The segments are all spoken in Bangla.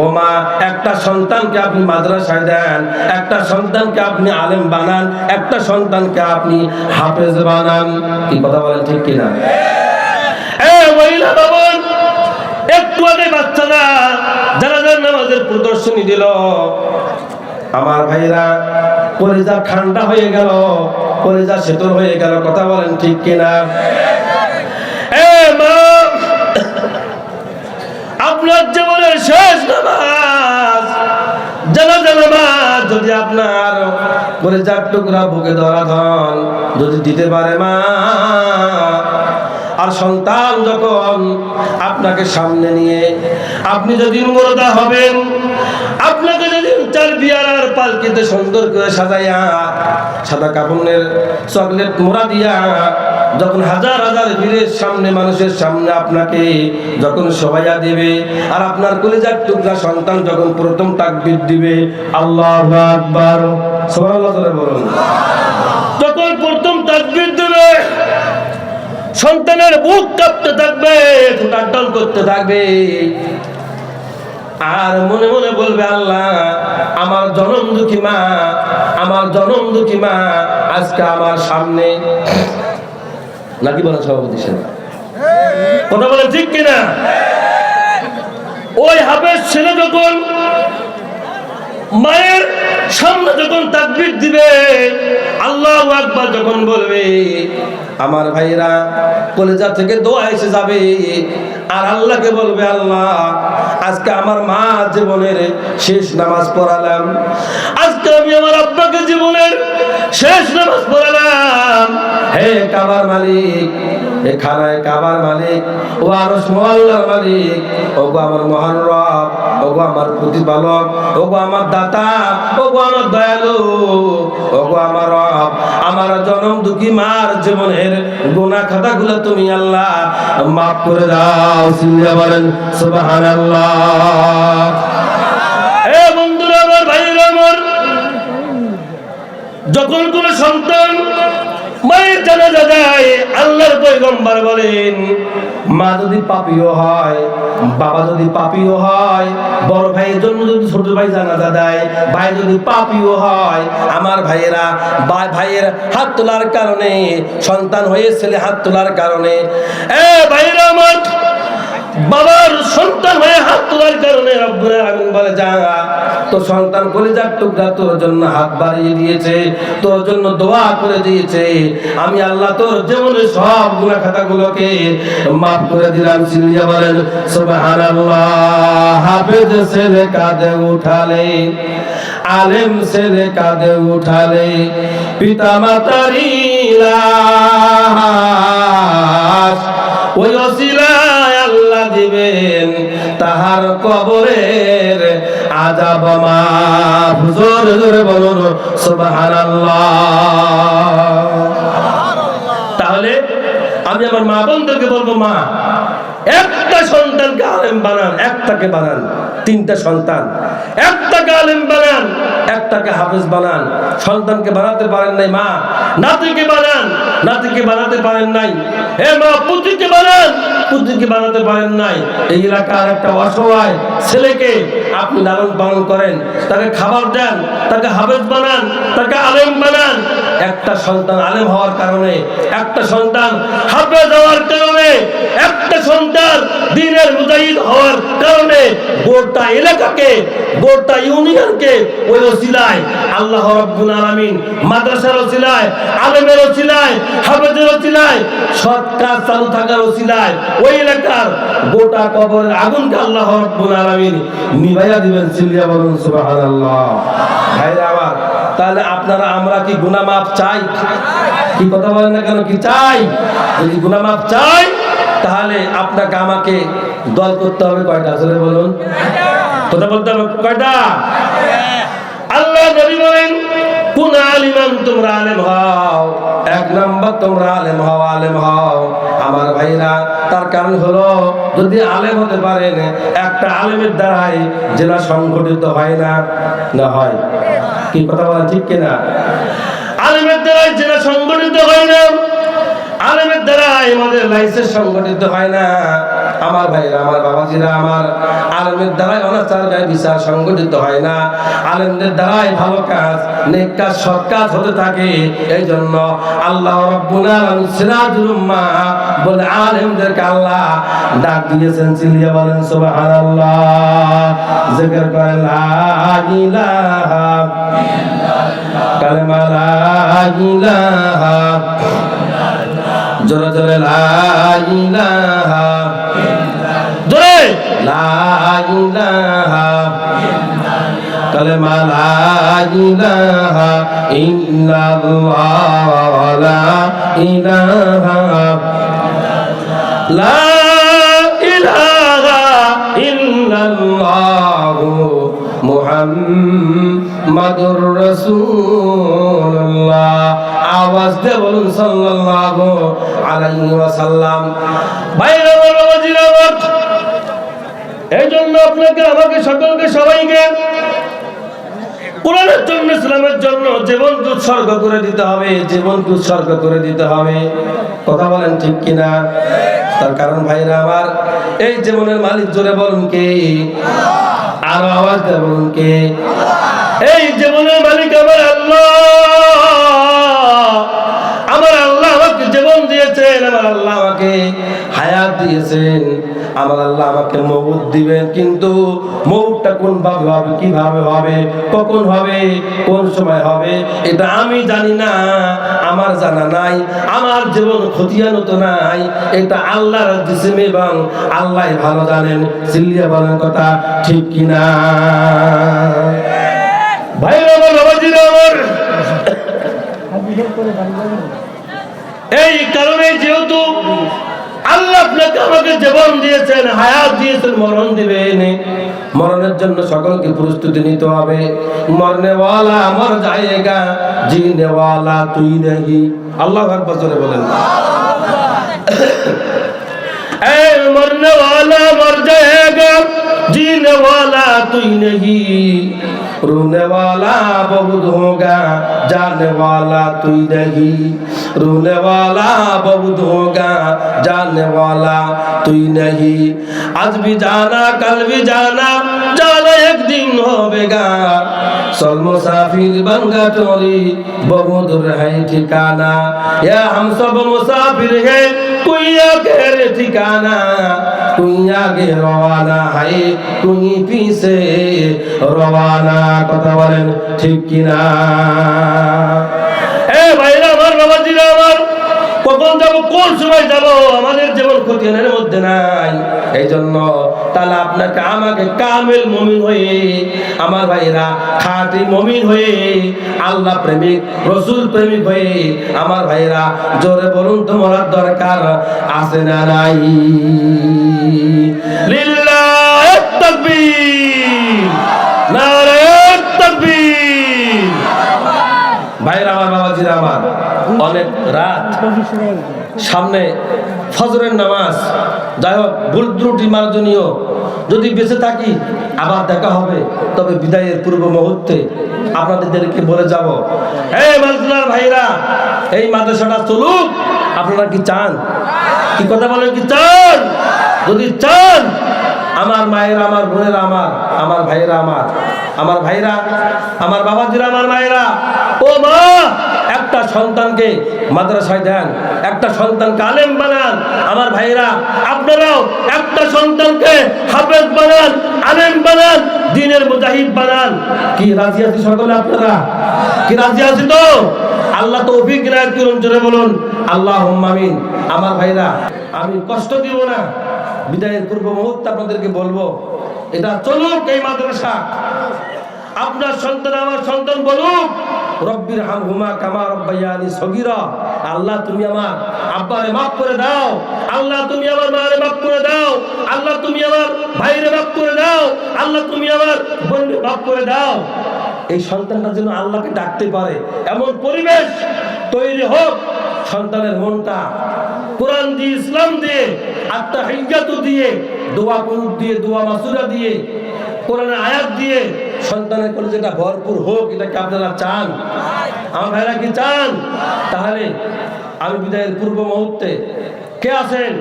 ও মা, একটা সন্তানকে আপনি মাদ্রাসায় দেন, একটা সন্তানকে আপনি আলেম বানান, একটা সন্তানকে আপনি হাফেজ বানান। কি কথা বলেন, ঠিক কিনা? মহিলা বাবন, একটু আগে বাচ্চারা জানাজার নামাজের প্রদর্শনী দিল, আমার ভাইরা কলিজা ঠান্ডা হয়ে গেল, কলিজা শীতল হয়ে গেল। কথা বলেন, ঠিক কিনা? মা, আপনার জীবনের শেষ নামাজ জানাজা নামাজ যদি আপনার কলিজার টুকরা বুকে ধরা ধন যদি দিতে পারে মা, আর সন্তান যখন আপনাকে সামনে নিয়ে আপনি যদি মুর্দা হবেন, আপনাকে যদি চার বিয়ার পালকিতে সুন্দর করে সাজাইয়া সাদা কাপড়ের চকলেট মোড়া দিয়া যখন হাজার হাজার ভিড়ের সামনে মানুষের সামনে আপনাকে যখন শোভাইয়া দেবে, আর আপনার কলিজার টুকরা সন্তান যখন প্রথম তাকবীর দিবে, আল্লাহু আকবার, সুবহানাল্লাহ বলুন, যখন প্রথম তাকবীর দেবে সন্তানের বুক কাঁপতে থাকবে, ঠোঁটাডল করতে থাকবে, আর মনে মনে বলবে, আল্লাহ আমার জনম দুঃখী মা, আমার জনম দুঃখী মা আজকে আমার সামনে। নাকি বলেন সভাপতি সাহেব? কথা বলেন, ঠিক কিনা? ওই হাফেজ ছেলে যখন মায়ের সামনে যখন তাকবীর দিবে, আল্লাহু আকবার যখন বলবে, আমার ভাইরা কলিজা থেকে দোয়া এসে যাবে, আর আল্লাহকে বলবে, আল্লাহ আজকে আমার মা জীবনের শেষ নামাজ পড়ালাম, আজকে আমি আমার আব্বাকে জীবনের শেষ নামাজ পড়ালাম। হে কাবার মালিক, হে খানায় কাবার মালিক, ও আরশ মহল্লার মালিক, ও গো আমার মহান রব, ও গো আমার প্রতিপালক, ও গো আমার দাতা, ও গো আমার দয়ালু, ও গো আমার রব, আমার জনম দুঃখী মার জীবনের গুনাহ খাতাগুলো তুমি আল্লাহ মাফ করে দাও। সিল্লা বলেন সুবহানাল্লাহ। হে বন্ধুরা আমার, ভাইরা আমার, যখন কোন সন্তান মায়ের জানাজা দেয়, আল্লাহর পয়গম্বর বলেন, মা যদি পাপীও হয়, বাবা যদি পাপীও হয়, বড় ভাইয়ের জন্য যদি ছোট ভাই জানাজা দেয়, ভাই যদি পাপীও হয়, আমার ভাইয়েরা ভাইয়ের হাত তোলার কারণে, সন্তান হয়ে ছেলে হাত তোলার কারণে, ভাইয়েরা আমার, বাবার সন্তান হয়ে হাত তোলার কারণে রব্বুল আলামিন বলে, যা তোর সন্তান কলিজার টুকরা তোর জন্য হাত বাড়িয়ে দিয়েছে, তোর জন্য দোয়া করে দিয়েছে, আমি আল্লাহ তোর জীবনের সব গুনাহ খাতাগুলোকে মাফ করে দিলাম। সিল্লিয়া বলেন সুবহানাল্লাহ। হাফেজ ছেলে কাঁধে উঠালে, আলেম ছেলে কাঁধে উঠালে, পিতা মাতারি লাশ ওই ওসিলায় আল্লাহ দিবেন তাহার কবরের আযাব মাফ। জোরে জোরে বলুন সুবহানাল্লাহ। তাহলে আমি আমার মা বোনদেরকে বলবো, মা একটা সন্তানকে আলেম বানান, একটাকে বানান, তিনটা সন্তান, একটাকে আলেম বানান, একটাকে হাফেজ বানান। সন্তানকে বানাতে পারেন নাই মা, নাতিকে বানান, নাতিকে বানাতে পারেন নাই, হে মা পুত্রকে বানান, পুত্রকে বানাতে পারেন নাই। এই এলাকার একটা অসহায় ছেলেকে আপনি লালন পালন করেন, তাকে খাবার দেন, তাকে হাফেজ বানান, তাকে আলেম বানান। একটা সন্তান আলেম হওয়ার কারণে, একটা সন্তান হাফেজ হওয়ার কারণে, একটা সন্তান দ্বীনের মুজাহিদ হওয়ার কারণে গোটা এলাকাকে, গোটা ইউনিয়নকে ওই ওসিলায় আল্লাহ রাব্বুল আলামিন মাদ্রাসার ওসিলায়, আলেমের ওসিলায়, হাফেজের ওসিলায়, সৎ কাজ চালু থাকার ওসিলায় ওই এলাকার গোটা কবরের আগুনকে আল্লাহ রাব্বুল আলামিন নিভাইয়া দিবেন। সিল্লিয়া বলুন সুবহানাল্লাহ। ভাইরা আমার, তাহলে আপনারা আমরা কি গুনাহ মাফ চাই? কি কথা বলেন না কেন, কি চাই? যদি গুনাহ মাফ চাই, তাহলে আপনাকে আমাকে দল করতে হবে কয়টা? আসলে বলুন, কথা বলতে হবে কয়টা? আল্লাহ নবী বলেন, কোন আলিমান, তোমরা আলেম হও। এক নাম্বার তোমরা আলেম হও, আলেম হও আমার ভাইরা। তার কারণ হলো, যদি আলেম হতে পারেন, একটা আলেমের দ্বারাই জেলা সংগঠিত হয় না, না হয়? কি কথা বলেন, ঠিক কিনা? আলেমের দ্বারাই জেলা সংগঠিত হয় না, আলেমের দ্বারা আমাদের লাইসেন্স সংগঠিত হয় না। আমার ভাইরা, আমার বাবাজিরা, আমার আলেমের দ্বারাই অনাচার বিচার সংগঠিত হয় না, আলেমদের দ্বারাই ভালো কাজ, নেক কাজ, সৎ কাজ হতে থাকে। এই জন্য আল্লাহ রাব্বুল আলামিন সিরাজুল উম্মাহ বলে আলেমদেরকে আল্লাহ ডাক দিয়েছেন। চিল্লিয়ে বলেন সুবহানাল্লাহ, জিকির করেন লা ইলাহা ইল্লাল্লাহ, কালেমা লা ইলাহা, জোরে জোরে লা ইলাহা ইল্লাল্লাহ, জোরে লা ইলাহা ইল্লাল্লাহ, কালেমা লা ইলাহা ইল্লাল্লাহ, লা ইলাহা লা ইলাহা ইল্লাল্লাহ মুহাম্মাদুর রাসূলুল্লাহ। আওয়াজ দিয়ে বলুন সাল্লাল্লাহু আলাইহি ওয়াসাল্লাম। ভাইরা বাবাজিরা, এই জন্য আপনাকে, আমাকে, সকলকে, সবাইকে কোরআনের জন্য, ইসলামের জন্য জীবনকে উৎসর্গ করে দিতে হবে, জীবনকে উৎসর্গ করে দিতে হবে। কথা বলেন ঠিক কিনা? তার কারণ ভাইরা আমার, এই জীবনের মালিক জোরে বলুন কে? আরো আওয়াজ দিয়ে বলুন কে? এই জীবনের মালিক আমার আল্লাহ। আমার আল্লাহ আমাকে জীবন দিয়েছেন, আমার আল্লাহ আমাকে হায়াত দিয়েছেন, আমার আল্লাহ আমাকে মউত দিবেন। কিন্তু মউতটা কোন ভাবে হবে, কিভাবে হবে, কখন হবে, কোন সময় হবে, এটা আমি জানি না, আমার জানা নাই, আমার জীবন খতিয়ানো তো নাই, এটা আল্লাহর জিসিম এবং আল্লাহ ভালো জানেন। চিল্লিয়ে বলেন কথা ঠিক কিনা? ভাইরা বাবাজিরা আমার, এই কারণে যেহেতু আল্লাহ আপনাকে আমাকে জীবন দিয়েছেন, হায়াত দিয়েছেন, মরণ দিবেন, মরণের জন্য সকলকে প্রস্তুতি নিতে হবে। মরনে ওয়ালা মর যায়েগা, জিনে ওয়ালা তুই নেহি। আল্লাহু আকবার জোরে বলেন। এই মরনে ওয়ালা মর যায়েগা, जीने वाला तू नहीं, रोने वाला बहुत होगा, जाने वाला तू नहीं, रोने वाला बहुत होगा, जाने वाला तू नहीं। आज भी जाना, कल भी जाना, जाना एक दिन होगा। सब मुसाफिर बंगा टोरी, बहुत दूर है ठिकाना, या हम सब मुसाफिर है, कोई आगे ठिकाना, कोई आगे रवाना है, कोई पीछे रवाना। কথা বলেন ঠিক কিনা? এই ভাইরা আমার, বাবাজিরা আমার, কখন যাব, কোন সময় যাব, আমাদের জীবন খতিয়ানের মধ্যে নাই। এই জন্য তাহলে আপনাকে আমাকে কামেল মুমিন হয়ে, আমার ভাইরা খাঁটি মুমিন হয়ে, আল্লাহ প্রেমিক, রাসূল প্রেমিক হয়ে, আমার ভাইরা জোরে বলুন তো মরার দরকার আছে না নাই? লিল্লাহি তাকবীর, নারে তাকবীর। ভাইরা আমার, বাবাজিরা আমার, অনেক রাত সামনে, ফজরের নামাজ, যাই হোক ভুল ত্রুটি মার্জনীয়, যদি বেঁচে থাকি আবার দেখা হবে, তবে বিদায়ের পূর্ব মুহূর্তে আপনাদেরকে বলে যাব, এই মাদ্রাসার ভাইরা, এই মাদ্রাসাটা চলুক। আপনারা কি চান? কি কথা বলেন, কি চান? যদি চান, আমার মায়েরা, আমার বোনেরা, আমার ভাইরা, আমার ভাইরা, আমার বাবাজিরা, আমার মায়েরা, ও মা, একটা সন্তানকে মাদ্রাসায় দেন, একটা সন্তানকে আলেম বানান। আমার ভাইরা, আপনারাও একটা সন্তানকে হাফেজ বানান, আলেম বানান, দ্বীনের মুজাহিদ বানান। কি রাজি আছি সকলে? আপনারা কি রাজি আছি তো? আল্লাহ তৌফিক ইনায়াত করুন, জোরে বলুন আল্লাহুম্মা আমিন। আমার ভাইরা, আমি কষ্ট দিব না, বিদায়ের পূর্ব মুহূর্তে আপনাদেরকে বলবো, এটা চলুক এই মাদ্রাসা। আপনার সন্তান, আমার সন্তান বলুক, রব্বির হামহুমা কামা রব্বায়ানি সগীরা। আল্লাহ তুমি আমার আব্বারে মাফ করে দাও, আল্লাহ তুমি আমার মারে মাফ করে দাও, আল্লাহ তুমি আমার ভাইরে মাফ করে দাও, আল্লাহ তুমি আমার বোনকে মাফ করে দাও। এই সন্তানটা যেন আল্লাহকে ডাকতে পারে, এমন পরিবেশ তৈরি হোক। সন্তানের মনটা কোরআন দিয়ে, ইসলাম দিয়ে, আত্মাহিয়াতু দিয়ে, দোয়া কুনুত দিয়ে, দোয়া মাসুরা দিয়ে, কোরআনের আয়াত দিয়ে সন্তানের কলেজেটা ভরপুর হোক। এটা কি আপনারা চান? আমার ভাইরা কি চান? তাহলে আমি বিদায়ের পূর্ব মুহূর্তে, কে আছেন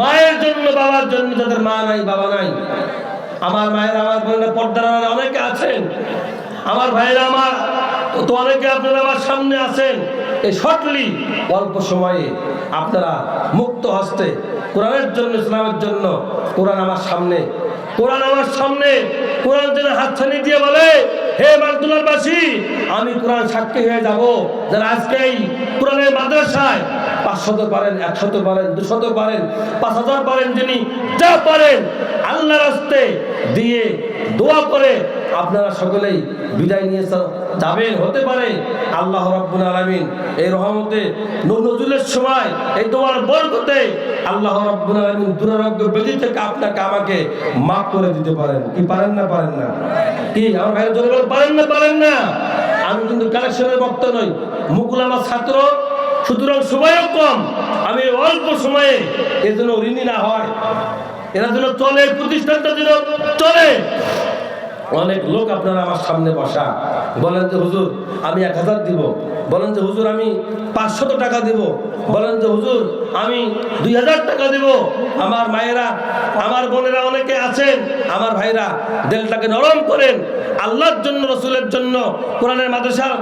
মায়ের জন্য বাবার জন্য, যাদের মা নাই বাবা নাই, আমার মায়ের আমার বোনেরা পর্দার অনেকে আছেন, আমার ভাইয়েরা আমার তো অনেকে আপনারা আমার সামনে আছেন। এই শর্টলি অল্প সময়ে আপনারা মুক্ত হস্তে কোরআনের জন্য, ইসলামের জন্য, কোরআন আমার সামনে, কোরআন আমার সামনে, কোরআন যেন হাতছানি দিয়ে বলে, হে মাগদুলারবাসী, আমি কোরআন সাক্ষী হয়ে যাব। যারা আজকে এই কোরআনের মাদ্রাসায় 500 পারেন, 100 পারেন, 200 পারেন, 5000 পারেন, যিনি যা পারেন আল্লাহর রাস্তে দিয়ে দোয়া করে আপনারা সকলেই বিদায় নিয়ে যাবেন। হতে পারে আল্লাহ রাব্বুল আলামিন এই রহমতে নজরুলের সময় এই দোয়ার বরকতে আল্লাহ রাব্বুল আলামিন দুরারোগ্য ব্যাধি থেকে আপনাকে আমাকে মাফ করে দিতে পারেন। কি পারেন না? পারেন না? কি আমার ভাইয়ের জন্য পারেন না? পারেন না? আমি কিন্তু কালেকশনের বক্তা নই, মুকুল আমার ছাত্র, সুতরাং সময়ও কম, আমি অল্প সময়ে এর জন্য ঋণী না হয়, এরা যেন চলে, প্রতিষ্ঠানটা যেন চলে। অনেক লোক আপনারা আমার সামনে বসা, বলেন যে হুজুর আমি 1000 দিব, বলেন যে হুজুর আমি 500 টাকা দিব, বলেন যে হুজুর আমি 2000 টাকা দিব। আমার মায়েরা, আমার বোনেরা অনেকে আছেন, আমার ভাইরা দিলটাকে নরম করেন, আল্লাহর জন্য, রসুলের জন্য, কোরআনের মাদ্রাসার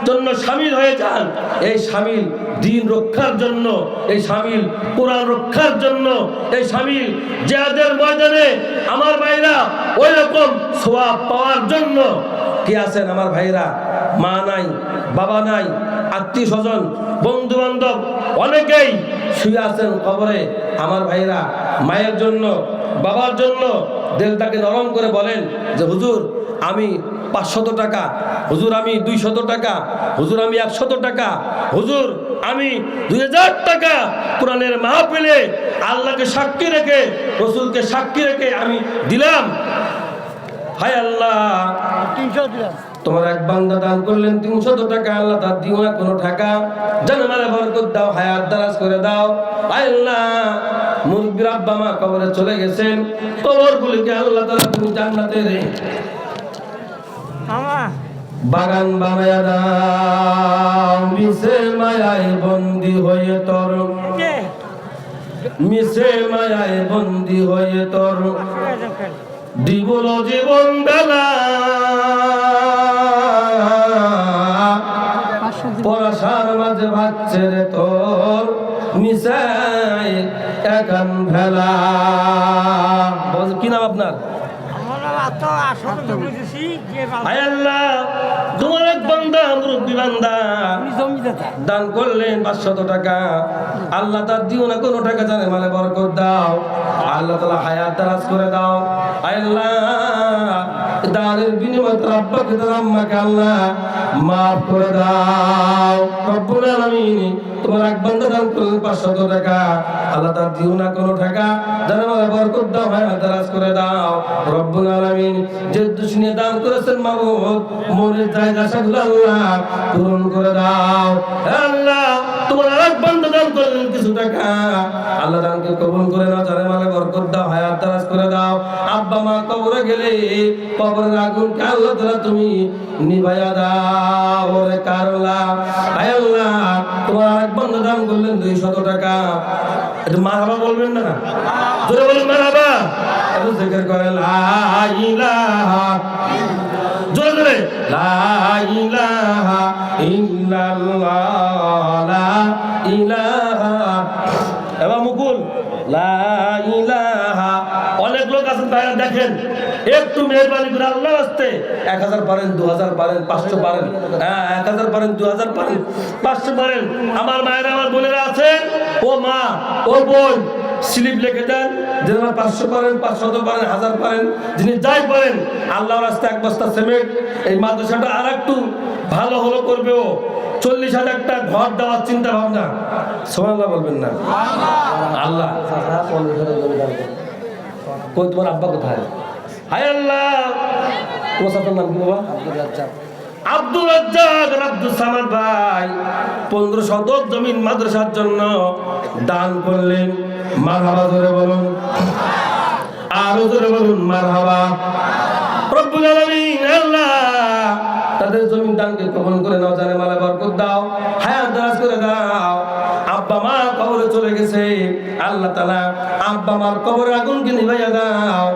জন্য শামিল হয়ে যান। এই শামিল দ্বীন রক্ষার জন্য, এই শামিল কোরআন রক্ষার জন্য, এই শামিল জিহাদের ময়দানে আমার ভাইরা ওই রকম সওয়াব পাওয়ার জন্য। কি আছেন আমার ভাইরা, মা নাই, বাবা নাই, আত্মীয় স্বজন, বন্ধু বান্ধব অনেকেই শুয়ে আছেন কবরে। আমার ভাইরা মায়ের জন্য, বাবার জন্য দিলটাকে নরম করে বলেন যে হুজুর আমি 500 টাকা, হুজুর আমি 200 টাকা, হুজুর আমি 100 টাকা, হুজুর আমি 2000 টাকা কোরআনের মাহফিলে আল্লাহকে সাক্ষী রেখে, রসুলকে সাক্ষী রেখে আমি দিলাম। হায় আল্লাহ, 300 দিলাম। তোমার এক বান্দা দান করলেন 300 টাকা, আল্লাহ তার দিও না কোনো টাকা, জান্নাতে বরকত দাও, হায়াত দারাজ করে দাও। হায় আল্লাহ, মুরব্বির আব্বা মা কবরে চলে গেছেন, কবরগুলিকে আল্লাহ তাআলা তুমি জান্নাতে বাগান বানায়া দাও। মিশে মায়ায় বন্দি হয়ে তোর, মিশে মায়ায় বন্দি হয়ে তোর দিবল জীবন বেলা, পরাশার মাঝে ভাবছে রে তোর মিশাই একান ভেলা। কি নাম আপনার? তোমার এক বান্দা, মুরব্বী বান্দা দান করলেন 500 টাকা, আল্লাহ তার দিও না কোনো টাকা, জানে মালে বরকত দাও, আল্লাহ তাআলা হায়াত দারাজ করে দাও। আল্লাহ দানের বিনিময়ে তার আব্বাকে, তার আম্মাকে আল্লাহ মাফ করে দাও। রব্বুল আলামিন তোমার এক বান্দা দান করলেন 500 টাকা, আল্লাহ তার দিও না কোনো টাকা, জানে মালে বরকত দাও, হায়াত দারাজ করে দাও। রব্বুল আলামিন যে দুশিনে দান করেছেন মাবুদ, মনের জায়গা আশাগুলো আল্লাহ পূরণ করে দাও। আল্লাহ তোমার আরেক বান্দা দান করলেন কিছু টাকা, আল্লাহ দানকে কবুল করে নাও, জানে মালে বরকত দাও, হায়াত দারাজ করে দাও। আব্বা মা কবরে গেলে কবরের আগুনকে আল্লাহ তাআলা তুমি নিভাইয়া দাও। ওরে কারলা, হায় আল্লাহ তোমার আরেক বান্দা দান করলেন 200 টাকা, একটু মারহাবা বলবেন না? জোরে বলুন মারহাবা। একটু জিকির করে লা ইলাহা, জোরে জোরে লা ইলাহা ইল্লাল্লাহ, লা ইলাহা। এবার মুকুল লা ইলাহা। অনেক লোক আছেন ভাইরা, দেখেন একটু মেহরবানি করে আল্লাহর রাস্তে 1000 পারেন, 2000 পারেন, 500 পারেন, 1000 পারেন, 2000 পারেন, 500 পারেন। আমার মায়েরা, আমার বোনেরা আছেন, ও মা, ও বোন, স্লিপ লিখে দেন, যিনি 500 পারেন, 500 পারেন, 1000 পারেন, যিনি যাই পারেন আল্লাহর রাস্তায় 1 বস্তা সিমেন্ট, এই মাদ্রাসাটা আর একটু ভালো হলো করবে। ও 40,000 টাকা ঘর দেওয়ার চিন্তা ভাবনা, সুবহানাল্লাহ বলবেন না? আল্লাহ কই তোমার আব্বা কোথায়? হায় আল্লাহ, তোমার সাথে নাম কি বাবা? আব্দুল রাজ্জাক, আব্দুল সামাদ ভাই 15 শতক জমিন মাদ্রাসার জন্য দান করলেন। মারহাবা জোরে বলুন, আরো জোরে বলুন মারহাবা। রব্বুল আলামিন আল্লাহ তাদের জমিন দানকে কবুল করে নাও, জানে মালে বরকত দাও, হায়াত দারাজ করে দাও। আব্বা মা কবরে চলে গেছে, আল্লাহ তাআলা আব্বা মার কবরের আগুনকে নিভাইয়া দাও।